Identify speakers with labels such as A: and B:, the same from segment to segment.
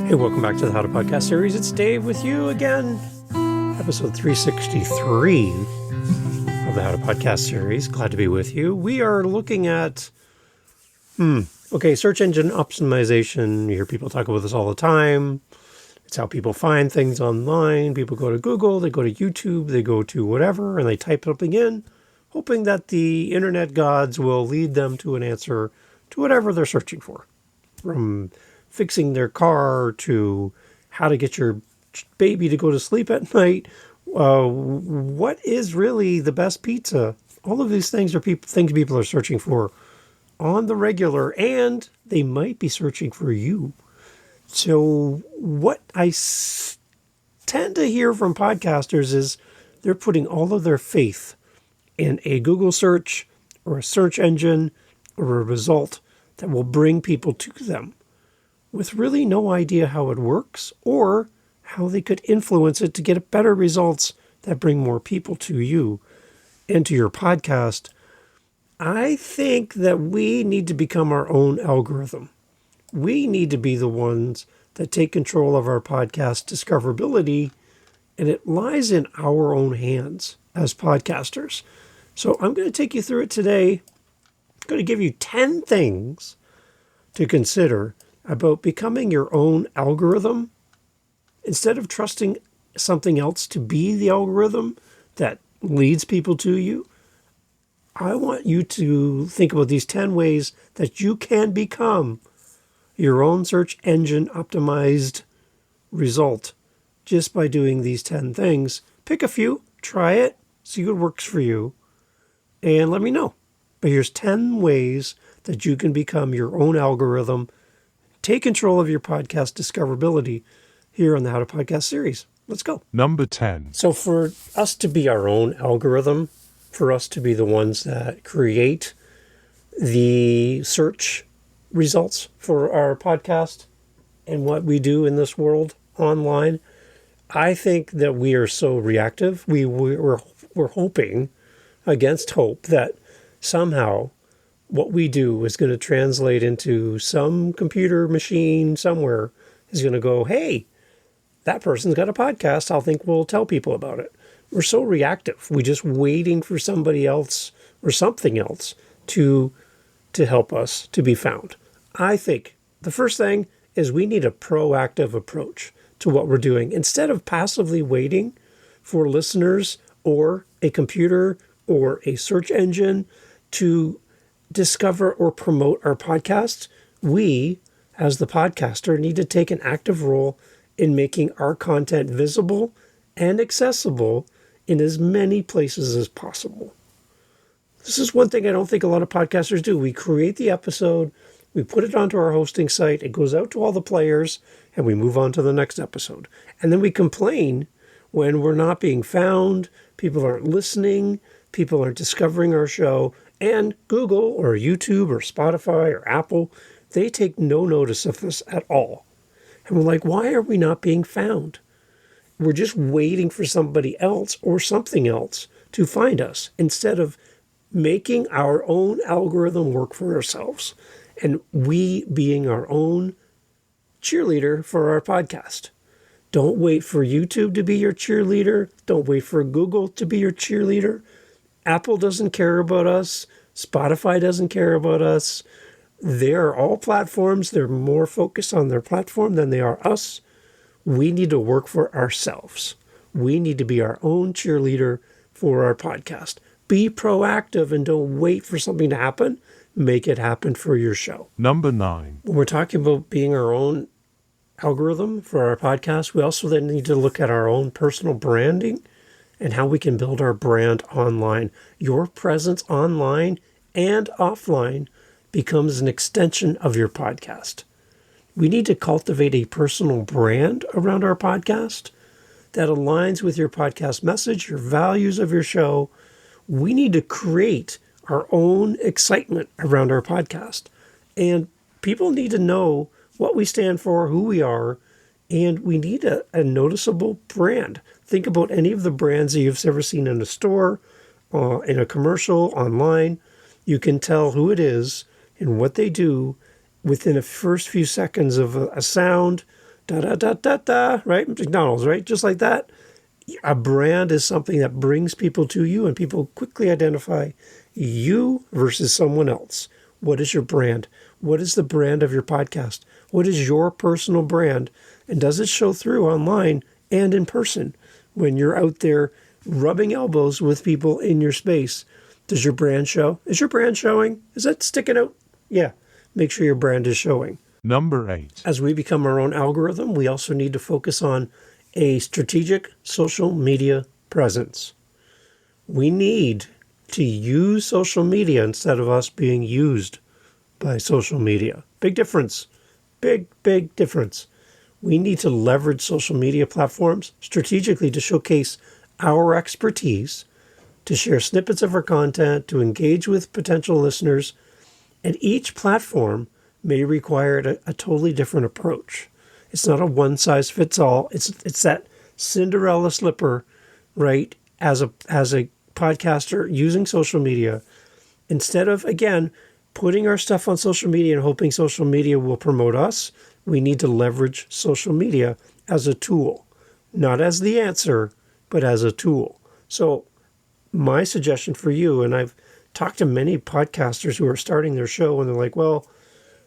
A: Hey, welcome back to the How to Podcast series. It's Dave with you again. Episode 363 of the How to Podcast series. Glad to be with you. We are looking at, search engine optimization. You hear people talk about this all the time. It's how people find things online. People go to Google, they go to YouTube, they go to whatever, and they type something in, hoping that the internet gods will lead them to an answer to whatever they're searching for. From fixing their car to how to get your baby to go to sleep at night. What is really the best pizza? All of these things are things people are searching for on the regular, and they might be searching for you. So what I tend to hear from podcasters is they're putting all of their faith in a Google search or a search engine or a result that will bring people to them, with really no idea how it works or how they could influence it to get better results that bring more people to you and to your podcast. I think that we need to become our own algorithm. We need to be the ones that take control of our podcast discoverability, and it lies in our own hands as podcasters. So I'm going to take you through it today. I'm going to give you 10 things to consider about becoming your own algorithm. Instead of trusting something else to be the algorithm that leads people to you, I want you to think about these 10 ways that you can become your own search engine optimized result just by doing these 10 things. Pick a few, try it, see what works for you, and let me know. But here's 10 ways that you can become your own algorithm. Take control of your podcast discoverability here on the How to Podcast series. Let's go.
B: Number 10.
A: So for us to be our own algorithm, for us to be the ones that create the search results for our podcast and what we do in this world online, I think that we are so reactive. We're hoping against hope that somehow what we do is going to translate into some computer machine somewhere is going to go, hey, that person's got a podcast. I'll think we'll tell people about it. We're so reactive. We're just waiting for somebody else or something else to help us to be found. I think the first thing is we need a proactive approach to what we're doing. Instead of passively waiting for listeners or a computer or a search engine to discover or promote our podcast, we, as the podcaster, need to take an active role in making our content visible and accessible in as many places as possible. This is one thing I don't think a lot of podcasters do. We create the episode, we put it onto our hosting site, it goes out to all the players, and we move on to the next episode. And then we complain when we're not being found, people aren't listening, people aren't discovering our show. And Google or YouTube or Spotify or Apple, they take no notice of this at all. And we're like, why are we not being found? We're just waiting for somebody else or something else to find us instead of making our own algorithm work for ourselves and we being our own cheerleader for our podcast. Don't wait for YouTube to be your cheerleader. Don't wait for Google to be your cheerleader. Apple doesn't care about us. Spotify doesn't care about us. They're all platforms. They're more focused on their platform than they are us. We need to work for ourselves. We need to be our own cheerleader for our podcast. Be proactive and don't wait for something to happen. Make it happen for your show.
B: Number 9.
A: When we're talking about being our own algorithm for our podcast, we also then need to look at our own personal branding and how we can build our brand online. Your presence online and offline becomes an extension of your podcast. We need to cultivate a personal brand around our podcast that aligns with your podcast message, your values of your show. We need to create our own excitement around our podcast. And people need to know what we stand for, who we are, and we need a noticeable brand. Think about any of the brands that you've ever seen in a store, in a commercial, online. You can tell who it is and what they do within the first few seconds of a sound, da da da da da, right? McDonald's, right? Just like that. A brand is something that brings people to you, and people quickly identify you versus someone else. What is your brand? What is the brand of your podcast? What is your personal brand? And does it show through online and in person when you're out there rubbing elbows with people in your space? Does your brand show? Is your brand showing? Is that sticking out? Yeah. Make sure your brand is showing.
B: Number 8.
A: As we become our own algorithm, we also need to focus on a strategic social media presence. We need to use social media instead of us being used by social media. Big difference. Big difference. We need to leverage social media platforms strategically to showcase our expertise, to share snippets of our content, to engage with potential listeners. And each platform may require a totally different approach. It's not a one-size-fits-all. It's that Cinderella slipper, right? As a podcaster using social media, instead of, again, putting our stuff on social media and hoping social media will promote us, we need to leverage social media as a tool, not as the answer, but as a tool. So my suggestion for you, and I've talked to many podcasters who are starting their show and they're like, well,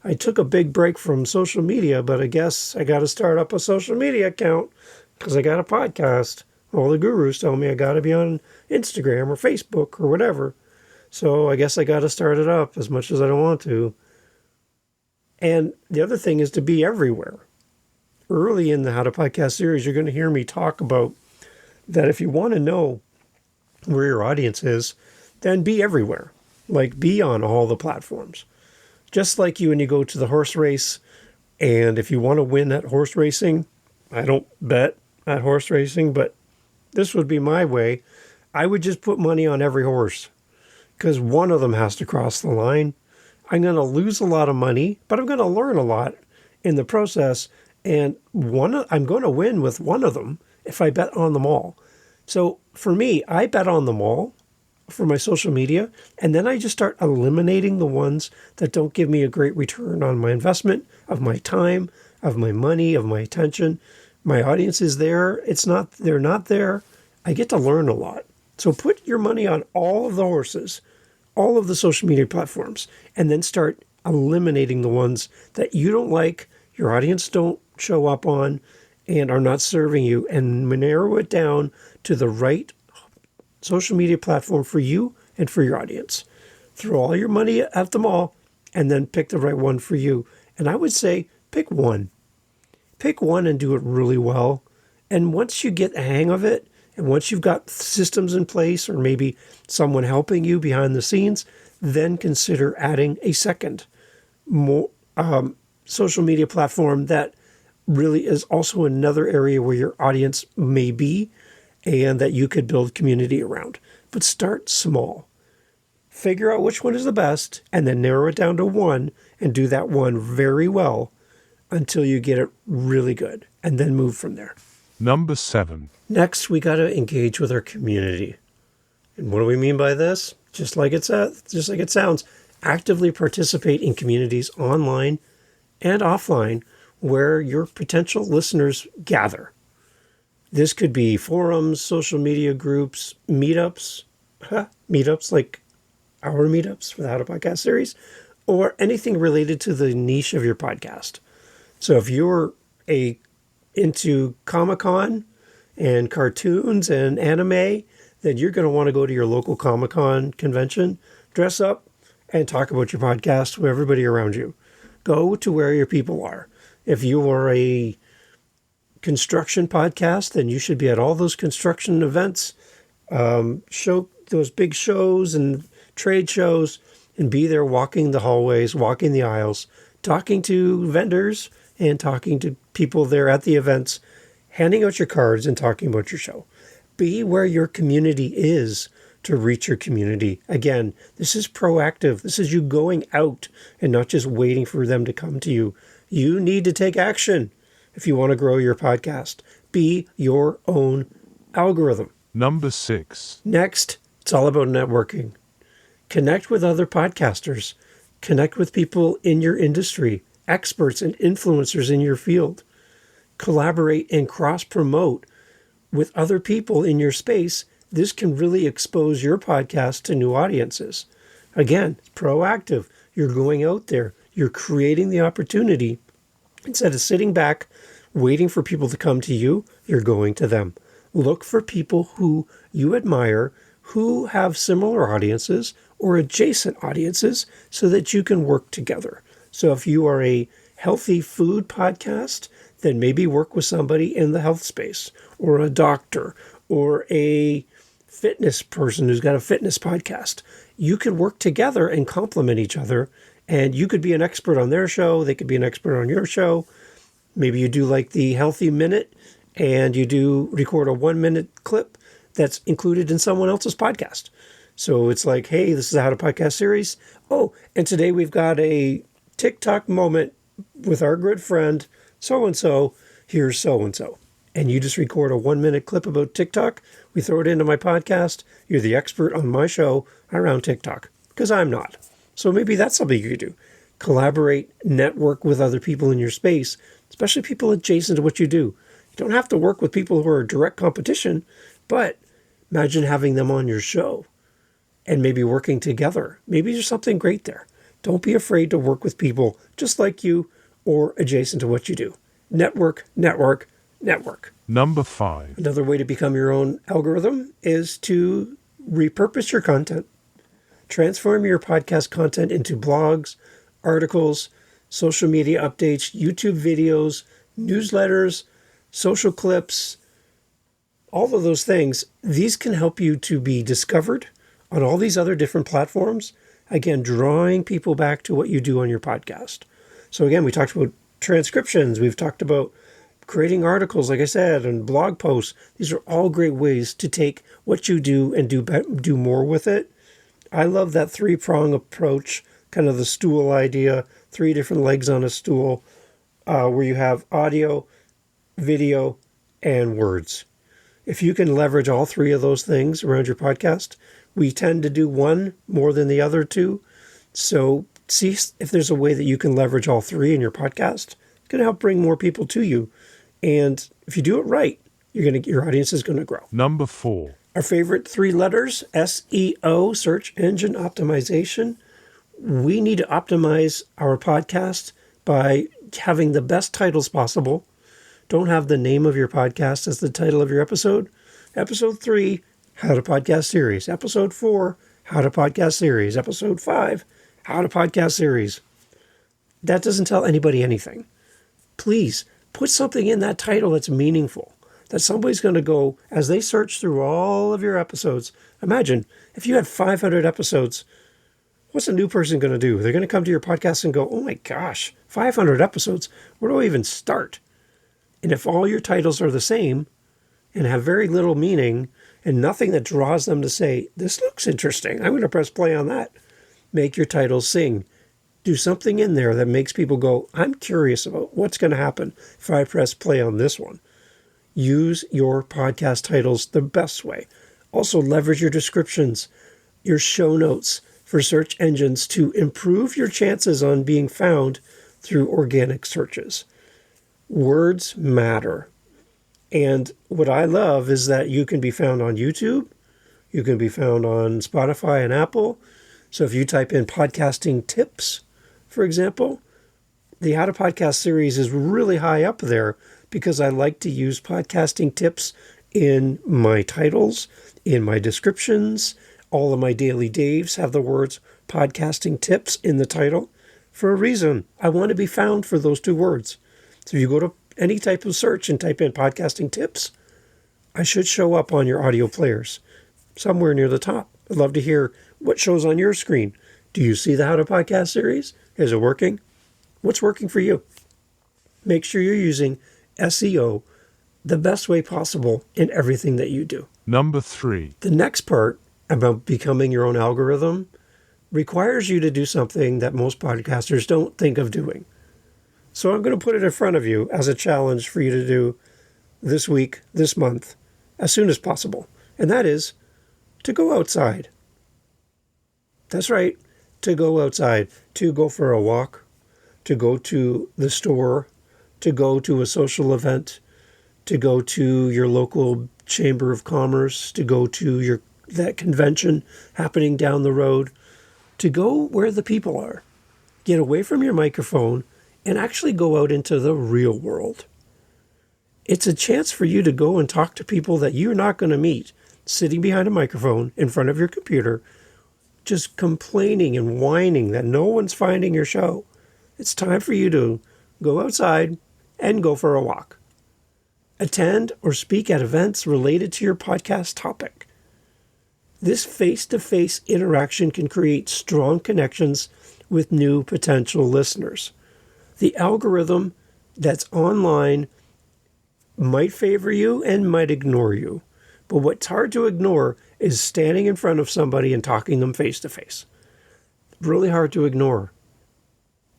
A: I took a big break from social media, but I guess I got to start up a social media account because I got a podcast. All the gurus tell me I got to be on Instagram or Facebook or whatever. So I guess I got to start it up as much as I don't want to. And the other thing is to be everywhere. Early in the How to Podcast series, you're going to hear me talk about that if you want to know where your audience is, then be everywhere. Like be on all the platforms. Just like you when you go to the horse race, and if you want to win at horse racing, I don't bet at horse racing, but this would be my way. I would just put money on every horse because one of them has to cross the line. I'm going to lose a lot of money, but I'm going to learn a lot in the process. And I'm going to win with one of them if I bet on them all. So for me, I bet on them all for my social media, and then I just start eliminating the ones that don't give me a great return on my investment, of my time, of my money, of my attention. My audience is there. They're not there. I get to learn a lot. So put your money on all of the horses, all of the social media platforms, and then start eliminating the ones that you don't like, your audience don't show up on, and are not serving you, and narrow it down to the right social media platform for you and for your audience. Throw all your money at them all and then pick the right one for you. And I would say pick one. Pick one and do it really well. And once you get the hang of it, and once you've got systems in place or maybe someone helping you behind the scenes, then consider adding a second more social media platform that really is also another area where your audience may be and that you could build community around. But start small. Figure out which one is the best and then narrow it down to one and do that one very well until you get it really good and then move from there.
B: Number 7.
A: Next, we got to engage with our community. And what do we mean by this? Just like it sounds, actively participate in communities online and offline where your potential listeners gather. This could be forums, social media groups, meetups like our meetups for the How to Podcast series, or anything related to the niche of your podcast. So if you're into Comic-Con and cartoons and anime, then you're going to want to go to your local Comic-Con convention, dress up, and talk about your podcast with everybody around you. Go to where your people are. If you are a construction podcast, then you should be at all those construction events, show those big shows and trade shows, and be there walking the hallways, walking the aisles, talking to vendors and talking to people there at the events, handing out your cards and talking about your show. Be where your community is to reach your community. Again, this is proactive. This is you going out and not just waiting for them to come to you. You need to take action. If you want to grow your podcast, be your own algorithm.
B: Number 6.
A: Next, it's all about networking. Connect with other podcasters. Connect with people in your industry, experts and influencers in your field. collaborate and cross-promote with other people in your space, this can really expose your podcast to new audiences. Again, it's proactive. You're going out there. You're creating the opportunity. Instead of sitting back, waiting for people to come to you, you're going to them. Look for people who you admire, who have similar audiences or adjacent audiences so that you can work together. So if you are a healthy food podcast, then maybe work with somebody in the health space, or a doctor, or a fitness person who's got a fitness podcast. You can work together and complement each other, and you could be an expert on their show. They could be an expert on your show. Maybe you do like the Healthy Minute, and you do record a 1-minute clip that's included in someone else's podcast. So it's like, hey, this is a How to Podcast series. Oh, and today we've got a TikTok moment with our good friend so-and-so. Here's so-and-so. And you just record a 1-minute clip about TikTok. We throw it into my podcast. You're the expert on my show around TikTok, because I'm not. So maybe that's something you could do. Collaborate, network with other people in your space, especially people adjacent to what you do. You don't have to work with people who are direct competition, but imagine having them on your show and maybe working together. Maybe there's something great there. Don't be afraid to work with people just like you or adjacent to what you do. Network, network, network.
B: Number 5.
A: Another way to become your own algorithm is to repurpose your content. Transform your podcast content into blogs, articles, social media updates, YouTube videos, newsletters, social clips, all of those things. These can help you to be discovered on all these other different platforms. Again, drawing people back to what you do on your podcast. So again, we talked about transcriptions. We've talked about creating articles, like I said, and blog posts. These are all great ways to take what you do and do more with it. I love that 3-prong approach, kind of the stool idea, 3 different legs on a stool, where you have audio, video, and words. If you can leverage all 3 of those things around your podcast, we tend to do one more than the other 2. So see if there's a way that you can leverage all 3 in your podcast. It's going to help bring more people to you. And if you do it right, your audience is going to grow.
B: Number 4.
A: Our favorite 3 letters, SEO, search engine optimization. We need to optimize our podcast by having the best titles possible. Don't have the name of your podcast as the title of your episode. Episode 3, How to Podcast Series. Episode 4, How to Podcast Series. Episode 5, How to Podcast Series. That doesn't tell anybody anything. Please put something in that title that's meaningful, that somebody's going to go, as they search through all of your episodes. Imagine if you had 500 episodes, what's a new person going to do? They're going to come to your podcast and go, oh my gosh, 500 episodes. Where do I even start? And if all your titles are the same and have very little meaning and nothing that draws them to say, this looks interesting, I'm going to press play on that. Make your titles sing. Do something in there that makes people go, I'm curious about what's going to happen if I press play on this one. Use your podcast titles the best way. Also, leverage your descriptions, your show notes for search engines to improve your chances on being found through organic searches. Words matter. And what I love is that you can be found on YouTube. You can be found on Spotify and Apple. So if you type in podcasting tips, for example, the How to Podcast series is really high up there because I like to use podcasting tips in my titles, in my descriptions. All of my daily Daves have the words podcasting tips in the title for a reason. I want to be found for those 2 words. So if you go to any type of search and type in podcasting tips, I should show up on your audio players somewhere near the top. I'd love to hear what shows on your screen. Do you see the How to Podcast series? Is it working? What's working for you? Make sure you're using SEO the best way possible in everything that you do.
B: Number 3.
A: The next part about becoming your own algorithm requires you to do something that most podcasters don't think of doing. So I'm going to put it in front of you as a challenge for you to do this week, this month, as soon as possible. And that is to go outside. That's right, to go outside, to go for a walk, to go to the store, to go to a social event, to go to your local chamber of commerce, to go to that convention happening down the road, to go where the people are. Get away from your microphone and actually go out into the real world. It's a chance for you to go and talk to people that you're not going to meet sitting behind a microphone in front of your computer, just complaining and whining that no one's finding your show. It's time for you to go outside and go for a walk. Attend or speak at events related to your podcast topic. This face-to-face interaction can create strong connections with new potential listeners. The algorithm that's online might favor you and might ignore you. But what's hard to ignore is standing in front of somebody and talking them face to face. Really hard to ignore.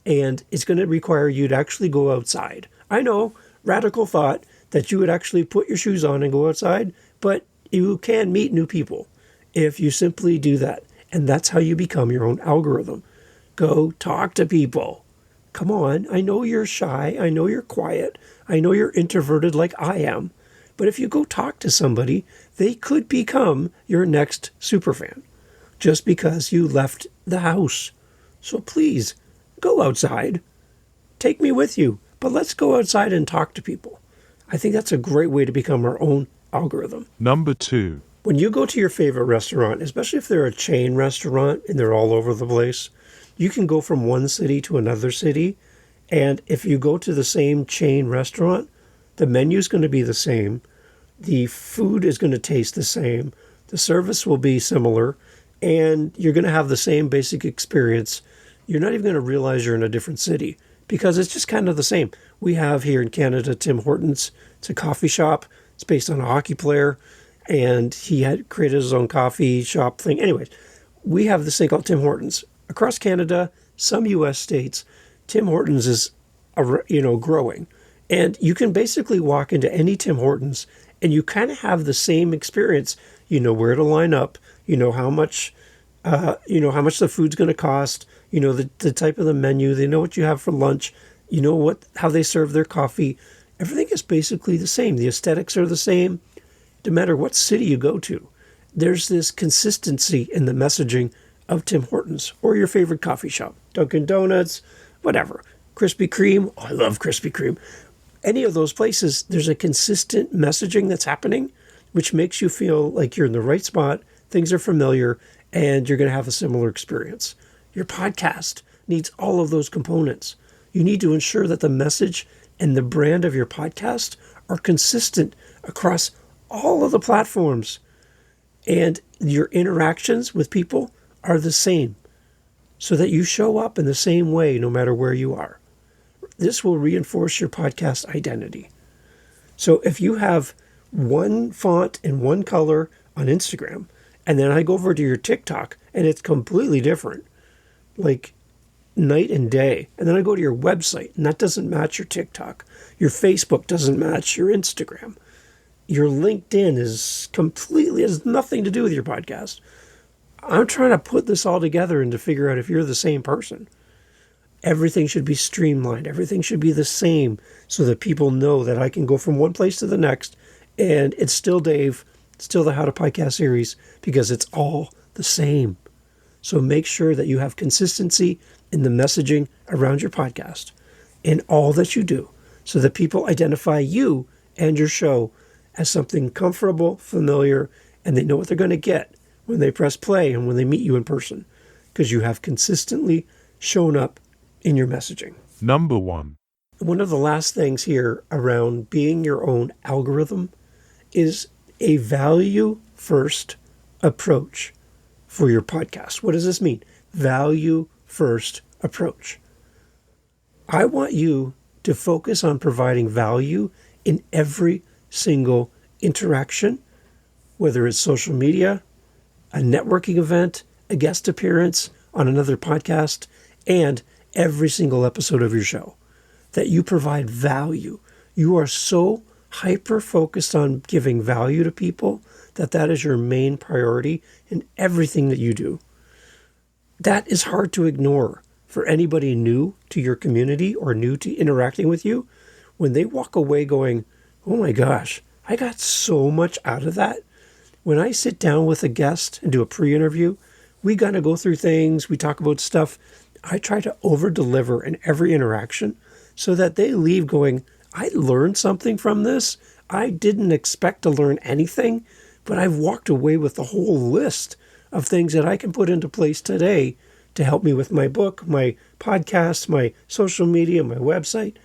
A: And it's going to require you to actually go outside. I know, radical thought that you would actually put your shoes on and go outside, but you can meet new people if you simply do that. And that's how you become your own algorithm. Go talk to people. Come on, I know you're shy, I know you're quiet, I know you're introverted like I am, but if you go talk to somebody, they could become your next superfan just because you left the house. So please, go outside. Take me with you, but let's go outside and talk to people. I think that's a great way to become our own algorithm.
B: Number 2.
A: When you go to your favorite restaurant, especially if they're a chain restaurant and they're all over the place, you can go from one city to another city, and if you go to the same chain restaurant, the menu is going to be the same, the food is going to taste the same, the service will be similar, and you're going to have the same basic experience. You're not even going to realize you're in a different city because it's just kind of the same. We have here in Canada Tim Hortons. It's a coffee shop. It's based on a hockey player, and he had created his own coffee shop thing. Anyways, we have this thing called Tim Hortons. Across Canada, some U.S. states, Tim Hortons is, growing. And you can basically walk into any Tim Hortons and you kind of have the same experience. You know where to line up. You know how much the food's going to cost. You know the type of the menu. They know what you have for lunch. You know how they serve their coffee. Everything is basically the same. The aesthetics are the same. No matter what city you go to, there's this consistency in the messaging of Tim Hortons or your favorite coffee shop, Dunkin' Donuts, whatever. Krispy Kreme, I love Krispy Kreme. Any of those places, there's a consistent messaging that's happening, which makes you feel like you're in the right spot, things are familiar, and you're going to have a similar experience. Your podcast needs all of those components. You need to ensure that the message and the brand of your podcast are consistent across all of the platforms, and your interactions with people are the same, so that you show up in the same way no matter where you are. This will reinforce your podcast identity. So if you have one font and one color on Instagram, and then I go over to your TikTok and it's completely different, like night and day, and then I go to your website and that doesn't match your TikTok, your Facebook doesn't match your Instagram, your LinkedIn has nothing to do with your podcast. I'm trying to put this all together and to figure out if you're the same person. Everything should be streamlined. Everything should be the same so that people know that I can go from one place to the next and it's still Dave, still the How to Podcast series, because it's all the same. So make sure that you have consistency in the messaging around your podcast in all that you do so that people identify you and your show as something comfortable, familiar, and they know what they're going to get when they press play and when they meet you in person, because you have consistently shown up in your messaging.
B: Number 1.
A: One of the last things here around being your own algorithm is a value-first approach for your podcast. What does this mean? Value-first approach. I want you to focus on providing value in every single interaction, whether it's social media, a networking event, a guest appearance on another podcast, and every single episode of your show, that you provide value. You are so hyper-focused on giving value to people that is your main priority in everything that you do. That is hard to ignore for anybody new to your community or new to interacting with you. when they walk away going, oh my gosh, I got so much out of that. When I sit down with a guest and do a pre-interview, we got to go through things. We talk about stuff. I try to over-deliver in every interaction so that they leave going, I learned something from this. I didn't expect to learn anything, but I've walked away with a whole list of things that I can put into place today to help me with my book, my podcast, my social media, my website.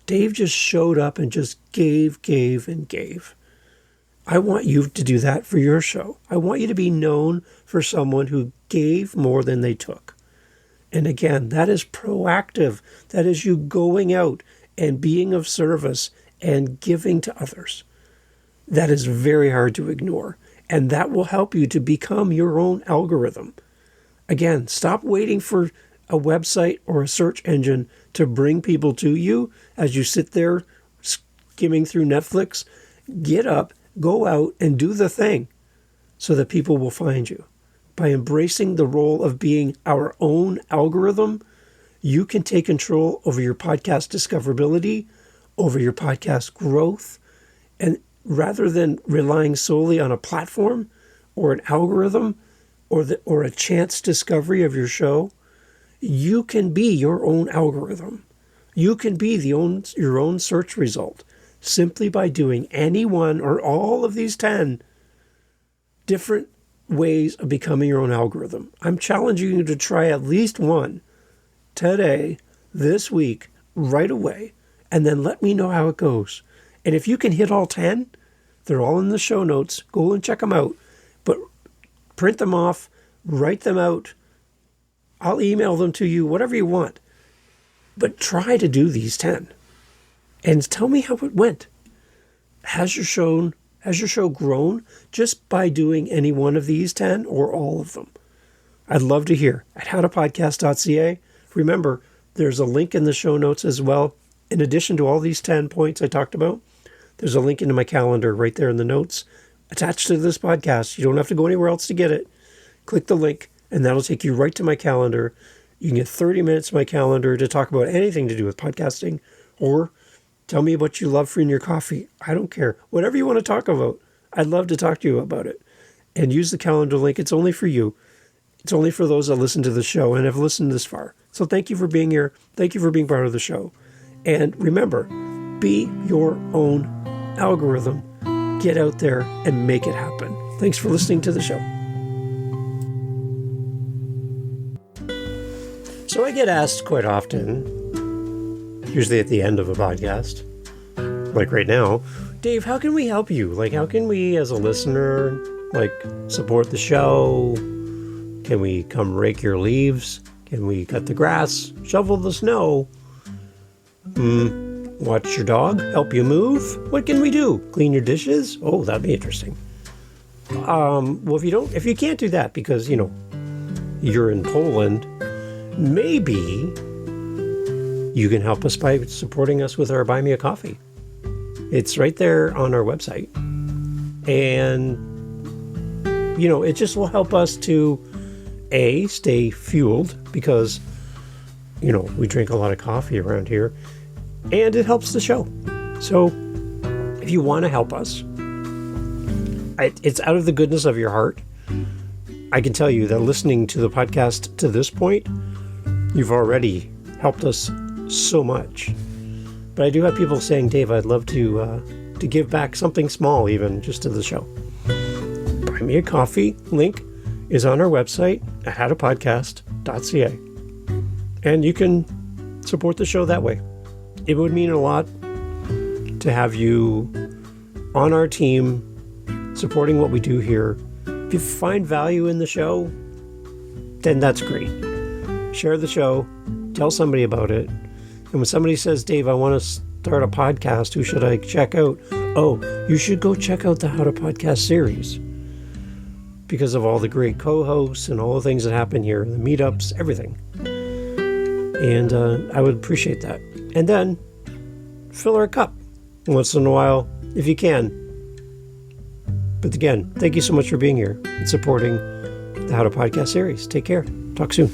A: Dave just showed up and just gave, and gave. I want you to do that for your show. I want you to be known for someone who gave more than they took. And again, that is proactive. That is you going out and being of service and giving to others. That is very hard to ignore. And that will help you to become your own algorithm. Again, stop waiting for a website or a search engine to bring people to you as you sit there skimming through Netflix. Get up, go out, and do the thing so that people will find you. By embracing the role of being our own algorithm, you can take control over your podcast discoverability, over your podcast growth, and rather than relying solely on a platform or an algorithm or a chance discovery of your show, you can be your own algorithm. You can be your own search result simply by doing any one or all of these 10 different ways of becoming your own algorithm. I'm challenging you to try at least one today, this week, right away, and then let me know how it goes. And if you can hit all 10, they're all in the show notes. Go and check them out. But print them off, write them out. I'll email them to you, whatever you want. But try to do these 10. And tell me how it went. Has your show grown just by doing any one of these 10 or all of them? I'd love to hear at howtopodcast.ca. Remember, there's a link in the show notes as well. In addition to all these 10 points I talked about, there's a link into my calendar right there in the notes attached to this podcast. You don't have to go anywhere else to get it. Click the link, and that'll take you right to my calendar. You can get 30 minutes of my calendar to talk about anything to do with podcasting, or tell me what you love for in your coffee. I don't care. Whatever you want to talk about, I'd love to talk to you about it. And use the calendar link. It's only for you. It's only for those that listen to the show and have listened this far. So thank you for being here. Thank you for being part of the show. And remember, be your own algorithm. Get out there and make it happen. Thanks for listening to the show. So I get asked quite often, usually at the end of a podcast, like right now, Dave, how can we help you? Like, how can we, as a listener, support the show? Can we come rake your leaves? Can we cut the grass, shovel the snow? Watch your dog, help you move? What can we do? Clean your dishes? Oh, that'd be interesting. Well, if you can't do that because, you're in Poland, maybe you can help us by supporting us with our Buy Me a Coffee. It's right there on our website. And, it just will help us to, A, stay fueled because, we drink a lot of coffee around here. And it helps the show. So if you want to help us, it's out of the goodness of your heart. I can tell you that listening to the podcast to this point, you've already helped us so much. But I do have people saying, Dave, I'd love to give back something small, even just to the show. Buy Me a Coffee link is on our website at howtopodcast.ca. And you can support the show that way. It would mean a lot to have you on our team supporting what we do here. If you find value in the show, then that's great. Share the show, tell somebody about it. And when somebody says, Dave, I want to start a podcast, who should I check out? Oh, you should go check out the How to Podcast series because of all the great co-hosts and all the things that happen here, the meetups, everything. And I would appreciate that. And then fill our cup once in a while if you can. But again, thank you so much for being here and supporting the How to Podcast series. Take care. Talk soon.